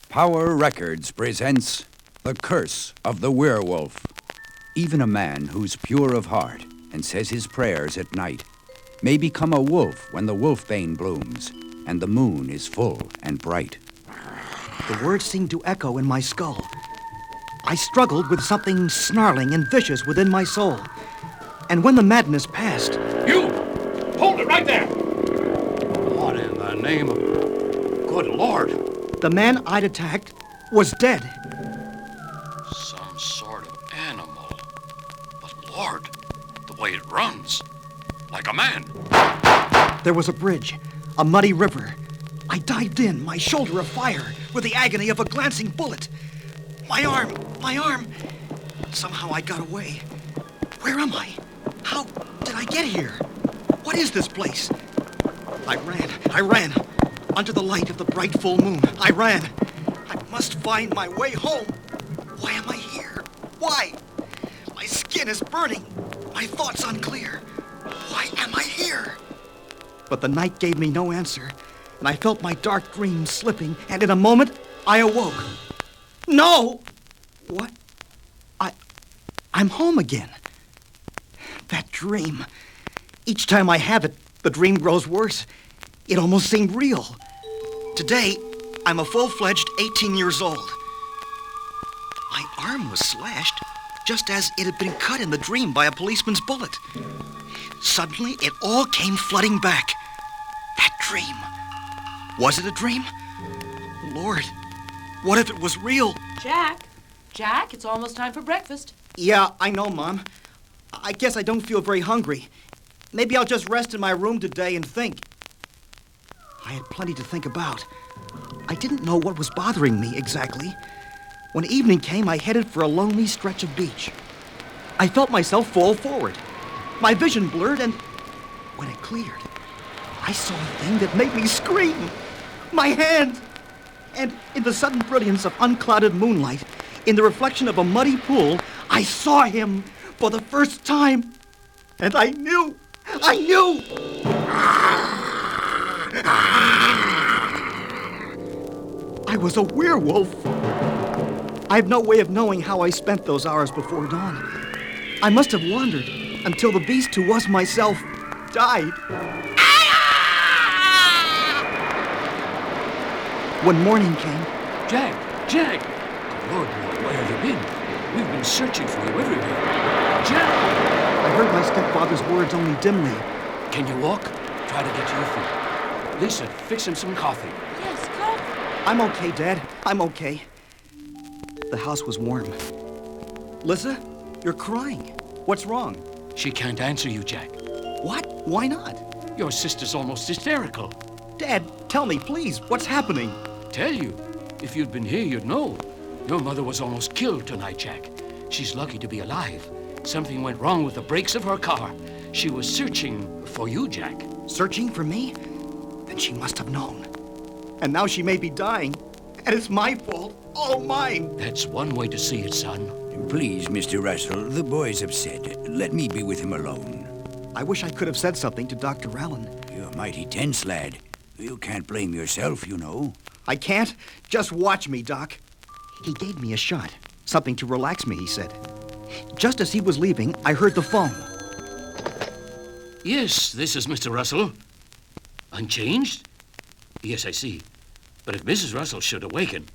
Power Records presents The Curse of the Werewolf. Even a man who's pure of heart and says his prayers at night may become a wolf when the wolfbane blooms and the moon is full and bright. The words seemed to echo in my skull. I struggled with something snarling and vicious within my soul. And when the madness passed... You! Hold it right there! What in the name of... Good Lord! The man I'd attacked was dead. Some sort of animal. But Lord, the way it runs. Like a man. There was a bridge, a muddy river. I dived in, my shoulder afire, with the agony of a glancing bullet. My arm! Somehow I got away. Where am I? How did I get here? What is this place? I ran. Under the light of the bright full moon, I ran. I must find my way home. Why am I here? Why? My skin is burning. My thoughts unclear. Why am I here? But the night gave me no answer, and I felt my dark dreams slipping, and in a moment, I awoke. No! What? I'm home again. That dream. Each time I have it, the dream grows worse. It almost seemed real. Today, I'm a full-fledged 18 years old. My arm was slashed, just as it had been cut in the dream by a policeman's bullet. Suddenly, it all came flooding back. That dream. Was it a dream? Lord, what if it was real? Jack, it's almost time for breakfast. Yeah, I know, Mom. I guess I don't feel very hungry. Maybe I'll just rest in my room today and think. I had plenty to think about. I didn't know what was bothering me exactly. When evening came, I headed for a lonely stretch of beach. I felt myself fall forward. My vision blurred, and when it cleared, I saw a thing that made me scream. My hand! And in the sudden brilliance of unclouded moonlight, in the reflection of a muddy pool, I saw him for the first time. And I knew! I was a werewolf. I have no way of knowing how I spent those hours before dawn. I must have wandered until the beast who was myself died. When morning came... Jack! Lord, where have you been? We've been searching for you everywhere. Jack! I heard my stepfather's words only dimly. Can you walk? Try to get to your feet. Lisa, fix him some coffee. Yes, coffee. I'm okay, Dad. I'm okay. The house was warm. Lisa, you're crying. What's wrong? She can't answer you, Jack. What? Why not? Your sister's almost hysterical. Dad, tell me, please. What's happening? Tell you. If you'd been here, you'd know. Your mother was almost killed tonight, Jack. She's lucky to be alive. Something went wrong with the brakes of her car. She was searching for you, Jack. Searching for me? Then she must have known. And now she may be dying. And it's my fault. All mine. That's one way to see it, son. Please, Mr. Russell, the boy's upset. Let me be with him alone. I wish I could have said something to Dr. Allen. You're mighty tense, lad. You can't blame yourself, you know. I can't? Just watch me, Doc. He gave me a shot. Something to relax me, he said. Just as he was leaving, I heard the phone. Yes, this is Mr. Russell. Unchanged? Yes, I see. But if Mrs. Russell should awaken,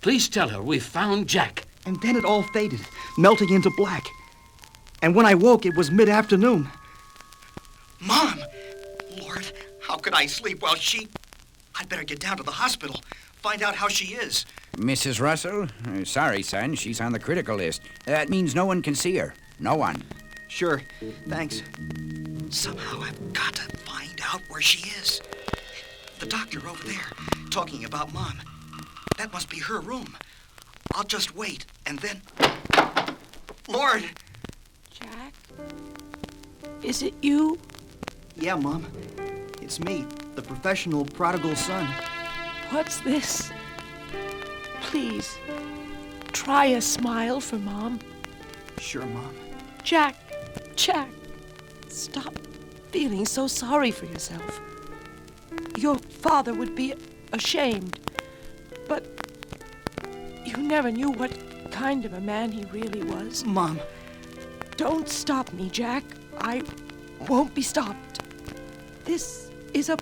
please tell her we've found Jack. And then it all faded, melting into black. And when I woke, it was mid-afternoon. Mom! Lord, how could I sleep while she... I'd better get down to the hospital, find out how she is. Mrs. Russell? Sorry, son, she's on the critical list. That means no one can see her. No one. Sure, thanks. Somehow I've got to find out where she is. The doctor over there, talking about Mom. That must be her room. I'll just wait, and then... Lord! Jack? Is it you? Yeah, Mom. It's me, the professional prodigal son. What's this? Please, try a smile for Mom. Sure, Mom. Jack, stop feeling so sorry for yourself. Your father would be ashamed. But never knew what kind of a man he really was. Mom, Don't stop me, Jack. I won't be stopped. This is a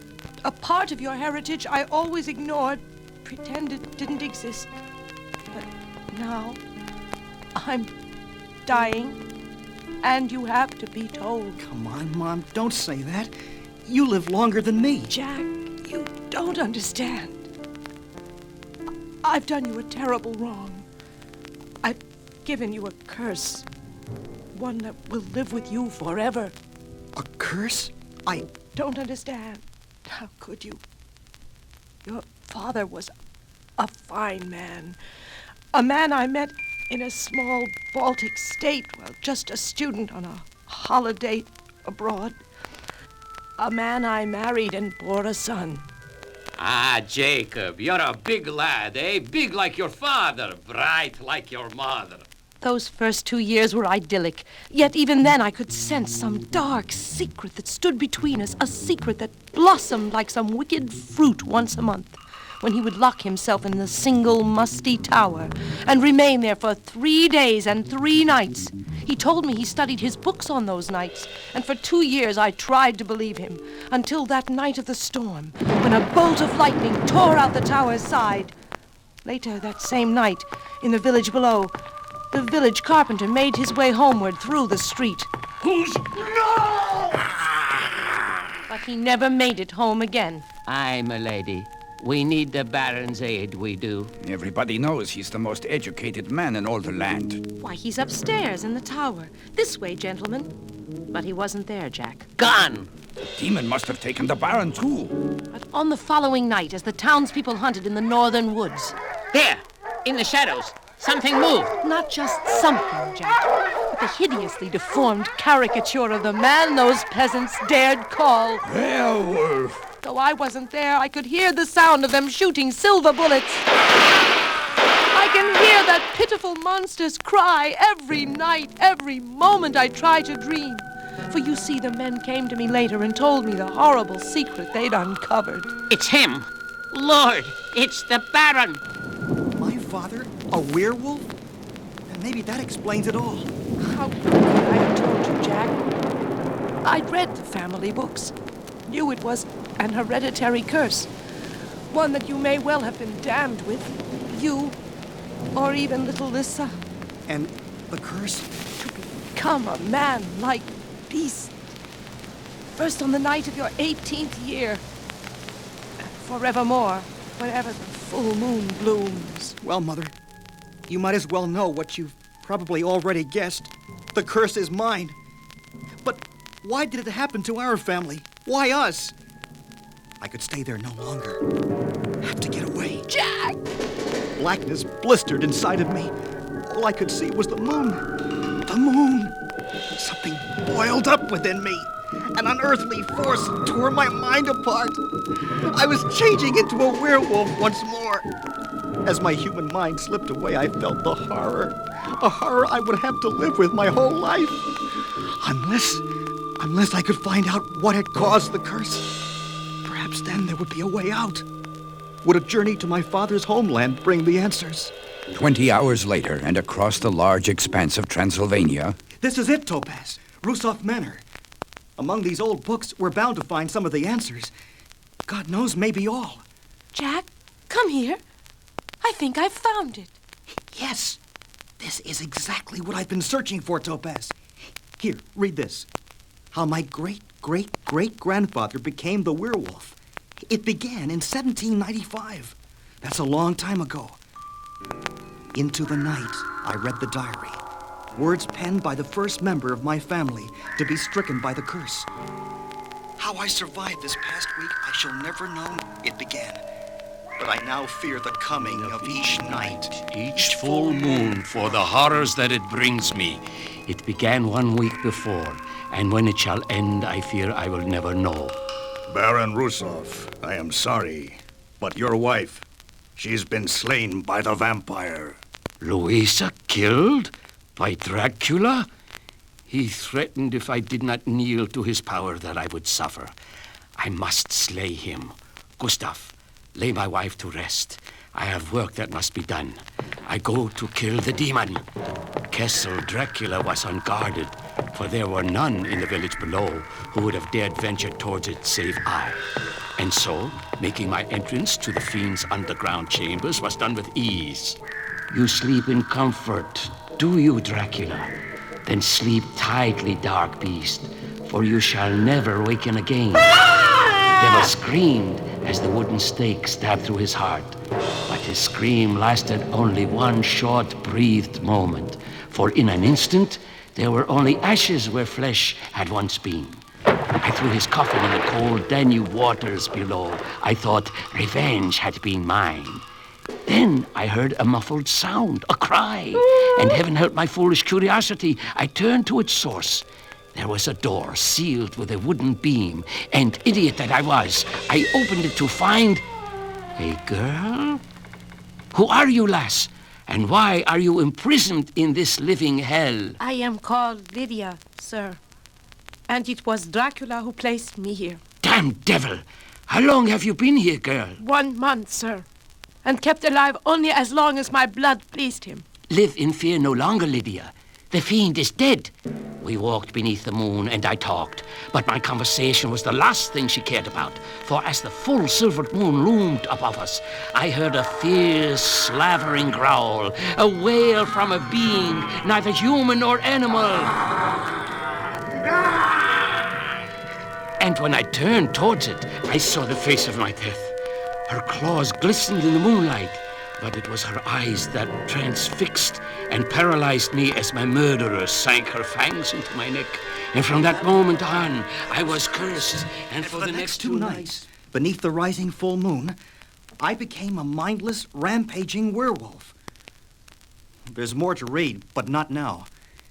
part of your heritage I always ignored, pretended didn't exist. But now, I'm dying, and you have to be told. come on, Mom, don't say that. You live longer than me. Jack, you don't understand. I've done you a terrible wrong. I've given you a curse. One that will live with you forever. A curse? I... Don't understand. How could you? Your father was a fine man. A man I met in a small Baltic state while just a student on a holiday abroad. A man I married and bore a son. Ah, Jacob, you're a big lad, eh? Big like your father, bright like your mother. Those first 2 years were idyllic, yet even then I could sense some dark secret that stood between us, a secret that blossomed like some wicked fruit once a month, when he would lock himself in the single musty tower and remain there for 3 days and 3 nights. He told me he studied his books on those nights, and for 2 years I tried to believe him, until that night of the storm, when a bolt of lightning tore out the tower's side. Later that same night, in the village below, the village carpenter made his way homeward through the street. Who's... No! But he never made it home again. Aye, my lady. We need the Baron's aid, we do. Everybody knows he's the most educated man in all the land. Why, he's upstairs in the tower. This way, gentlemen. But he wasn't there, Jack. Gone! The demon must have taken the Baron, too. But on the following night, as the townspeople hunted in the northern woods... There, in the shadows. Something moved. Not just something, Jack, but the hideously deformed caricature of the man those peasants dared call Werewolf! Though I wasn't there, I could hear the sound of them shooting silver bullets. I can hear that pitiful monster's cry every night, every moment I try to dream. For you see, the men came to me later and told me the horrible secret they'd uncovered. It's him. Lord, it's the Baron. My father? A werewolf? And maybe that explains it all. How could I have told you, Jack? I'd read the family books. Knew it was an hereditary curse. One that you may well have been damned with. You, or even little Lissa. And the curse? To become a man-like beast. First on the night of your 18th year. And forevermore, whenever the full moon blooms. Well, Mother, you might as well know what you've probably already guessed. The curse is mine. But why did it happen to our family? Why us? I could stay there no longer. Have to get away. Jack! Blackness blistered inside of me. All I could see was the moon. The moon. Something boiled up within me. An unearthly force tore my mind apart. I was changing into a werewolf once more. As my human mind slipped away, I felt the horror. A horror I would have to live with my whole life. Unless I could find out what had caused the curse. Perhaps then there would be a way out. Would a journey to my father's homeland bring the answers? 20 hours later, and across the large expanse of Transylvania... This is it, Topaz. Rusov Manor. Among these old books, we're bound to find some of the answers. God knows, maybe all. Jack, come here. I think I've found it. Yes. This is exactly what I've been searching for, Topaz. Here, read this. How my great-great-great-grandfather became the werewolf. It began in 1795. That's a long time ago. Into the night, I read the diary. Words penned by the first member of my family to be stricken by the curse. How I survived this past week, I shall never know. It began. But I now fear the coming of each night. Each full moon for the horrors that it brings me. It began 1 week before, and when it shall end, I fear I will never know. Baron Rusov, I am sorry, but your wife, she's been slain by the vampire. Louisa killed? By Dracula? He threatened if I did not kneel to his power that I would suffer. I must slay him. Gustav, lay my wife to rest. I have work that must be done. I go to kill the demon. Castle Dracula was unguarded, for there were none in the village below who would have dared venture towards it save I. And so, making my entrance to the fiend's underground chambers was done with ease. You sleep in comfort, do you, Dracula? Then sleep tightly, dark beast, for you shall never waken again. The devil screamed as the wooden stake stabbed through his heart. But his scream lasted only one short-breathed moment, for in an instant, there were only ashes where flesh had once been. I threw his coffin in the cold Danube waters below. I thought revenge had been mine. Then I heard a muffled sound, a cry, and heaven help my foolish curiosity, I turned to its source. There was a door sealed with a wooden beam, and idiot that I was, I opened it to find a girl? Who are you, lass? And why are you imprisoned in this living hell? I am called Lydia, sir. And it was Dracula who placed me here. Damn devil! How long have you been here, girl? 1 month, sir. And kept alive only as long as my blood pleased him. Live in fear no longer, Lydia. The fiend is dead. We walked beneath the moon, and I talked. But my conversation was the last thing she cared about. For as the full silvered moon loomed above us, I heard a fierce, slavering growl, a wail from a being, neither human nor animal. And when I turned towards it, I saw the face of my death. Her claws glistened in the moonlight, but it was her eyes that transfixed and paralyzed me as my murderer sank her fangs into my neck. And from that moment on, I was cursed. And for the next 2 nights, beneath the rising full moon, I became a mindless, rampaging werewolf. There's more to read, but not now.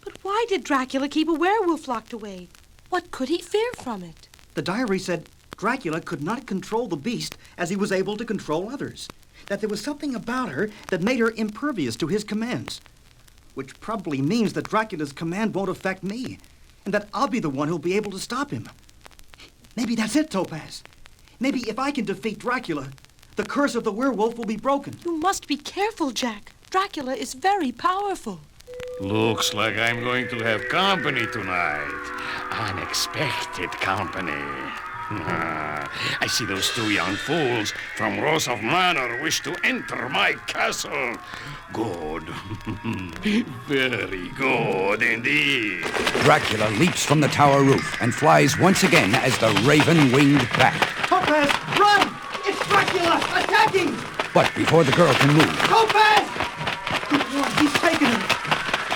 But why did Dracula keep a werewolf locked away? What could he fear from it? The diary said Dracula could not control the beast as he was able to control others. That there was something about her that made her impervious to his commands. Which probably means that Dracula's command won't affect me, and that I'll be the one who'll be able to stop him. Maybe that's it, Topaz. Maybe if I can defeat Dracula, the curse of the werewolf will be broken. You must be careful, Jack. Dracula is very powerful. Looks like I'm going to have company tonight. Unexpected company. I see those 2 young fools from Rosov Manor wish to enter my castle. Good. Very good indeed. Dracula leaps from the tower roof and flies once again as the raven-winged bat. Topaz, run! It's Dracula attacking! But before the girl can move, Topaz! Good Lord, he's taken her.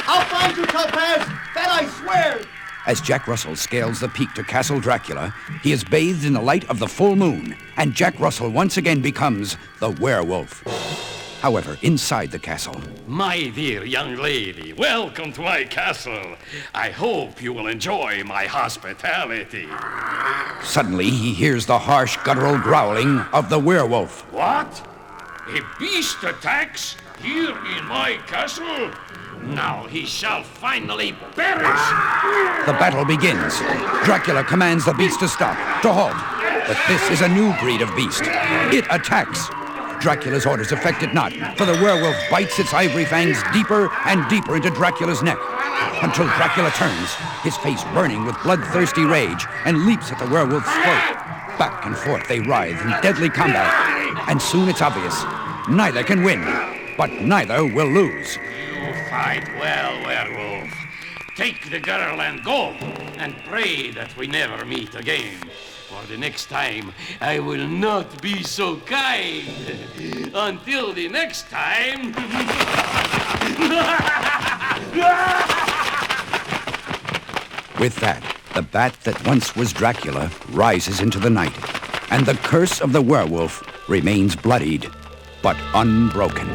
I'll find you, Topaz! That I swear! as Jack Russell scales the peak to Castle Dracula, he is bathed in the light of the full moon, and Jack Russell once again becomes the werewolf. However, inside the castle... My dear young lady, welcome to my castle. I hope you will enjoy my hospitality. Suddenly, he hears the harsh, guttural growling of the werewolf. What? A beast attacks here in my castle? Now he shall finally perish! The battle begins. Dracula commands the beast to stop, to halt. But this is a new breed of beast. It attacks. Dracula's orders affect it not, for the werewolf bites its ivory fangs deeper and deeper into Dracula's neck, until Dracula turns, his face burning with bloodthirsty rage, and leaps at the werewolf's throat. Back and forth they writhe in deadly combat, and soon it's obvious. Neither can win, but neither will lose. You fight well, werewolf. Take the girl and go, and pray that we never meet again. For the next time, I will not be so kind. Until the next time... With that, the bat that once was Dracula rises into the night, and the curse of the werewolf remains bloodied, but unbroken.